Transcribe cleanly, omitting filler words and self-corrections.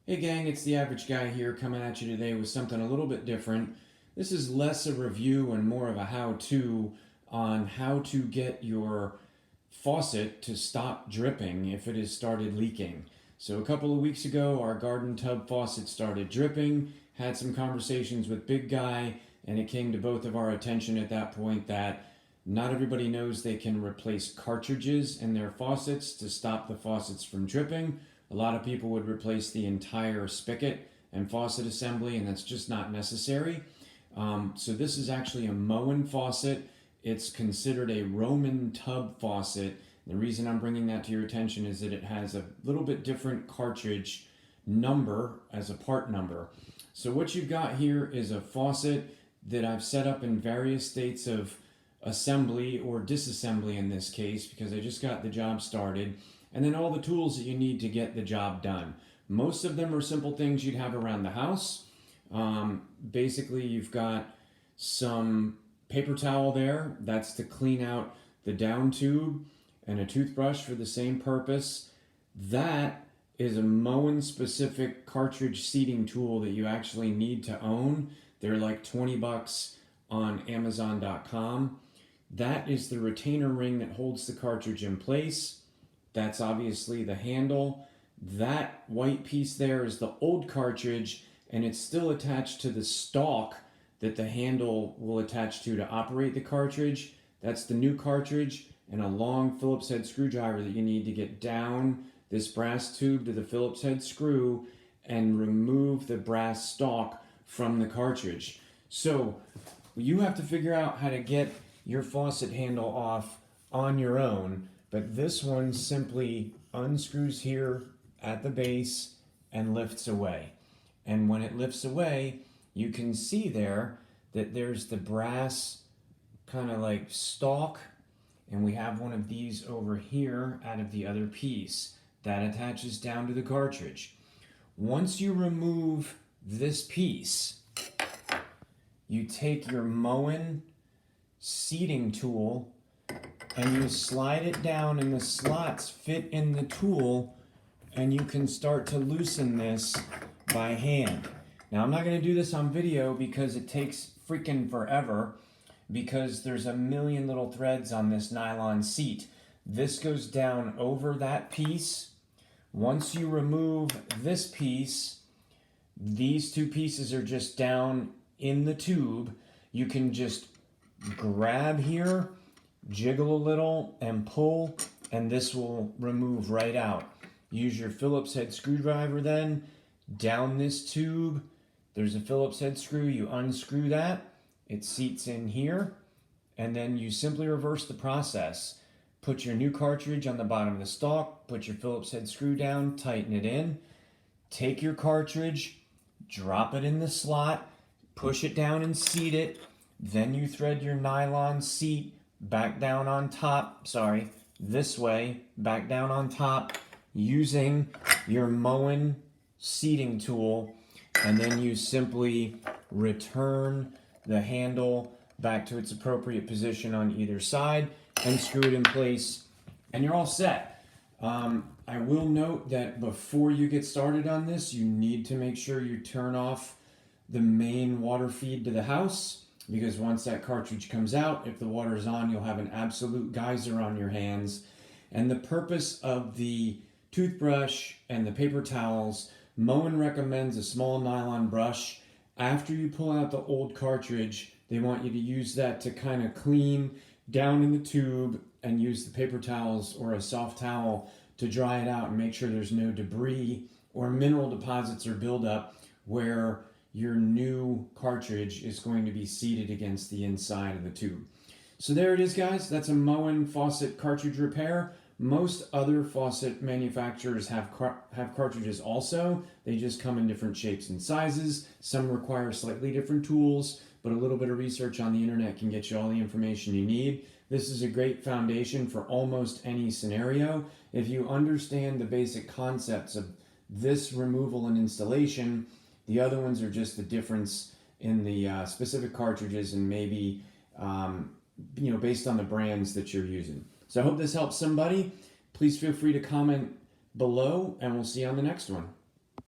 Hey gang, it's the average guy here coming at you today with something a little bit different. This is less a review and more of a how-to on how to get your faucet to stop dripping if it has started leaking. So a couple of weeks ago, our garden tub faucet started dripping, had some conversations with Big Guy, and it came to both of our attention at that point that not everybody knows they can replace cartridges in their faucets to stop the faucets from dripping. A lot of people would replace the entire spigot and faucet assembly, and that's just not necessary. So this is actually a Moen faucet. It's considered a Roman tub faucet. The reason I'm bringing that to your attention is that it has a little bit different cartridge number as a part number. So what you've got here is a faucet that I've set up in various states of assembly or disassembly in this case, because I just got the job started. And then all the tools that you need to get the job done. Most of them are simple things you'd have around the house. Basically, you've got some paper towel there. That's to clean out the down tube, and a toothbrush for the same purpose. That is a Moen specific cartridge seating tool that you actually need to own. They're like 20 bucks on Amazon.com. That is the retainer ring that holds the cartridge in place. That's obviously the handle. That white piece there is the old cartridge, and it's still attached to the stalk that the handle will attach to operate the cartridge. That's the new cartridge, and a long Phillips head screwdriver that you need to get down this brass tube to the Phillips head screw and remove the brass stalk from the cartridge. So you have to figure out how to get your faucet handle off on your own. But this one simply unscrews here at the base and lifts away. And when it lifts away, you can see there that there's the brass kind of like stalk, and we have one of these over here out of the other piece that attaches down to the cartridge. Once you remove this piece, you take your Moen seating tool and you slide it down, and the slots fit in the tool, and you can start to loosen this by hand. Now, I'm not going to do this on video because it takes freaking forever, because there's a million little threads on this nylon seat. This goes down over that piece. Once you remove this piece, these two pieces are just down in the tube. You can just grab here, jiggle a little and pull, and this will remove right out. Use your Phillips head screwdriver then, down this tube. There's a Phillips head screw, you unscrew that, it seats in here, and then you simply reverse the process. Put your new cartridge on the bottom of the stalk, put your Phillips head screw down, tighten it in, take your cartridge, drop it in the slot, push it down and seat it, then you thread your nylon seat back down on top, this way, back down on top, using your Moen seating tool, and then you simply return the handle back to its appropriate position on either side and screw it in place, and you're all set. I will note that before you get started on this, you need to make sure you turn off the main water feed to the house, because once that cartridge comes out, if the water is on, you'll have an absolute geyser on your hands. And the purpose of the toothbrush and the paper towels, Moen recommends a small nylon brush. After you pull out the old cartridge, they want you to use that to kind of clean down in the tube, and use the paper towels or a soft towel to dry it out and make sure there's no debris or mineral deposits or buildup where your new cartridge is going to be seated against the inside of the tube. So there it is, guys. That's a Moen faucet cartridge repair. Most other faucet manufacturers have cartridges also. They just come in different shapes and sizes. Some require slightly different tools, but a little bit of research on the internet can get you all the information you need. This is a great foundation for almost any scenario. If you understand the basic concepts of this removal and installation, the other ones are just the difference in the specific cartridges and maybe, based on the brands that you're using. So I hope this helps somebody. Please feel free to comment below, and we'll see you on the next one.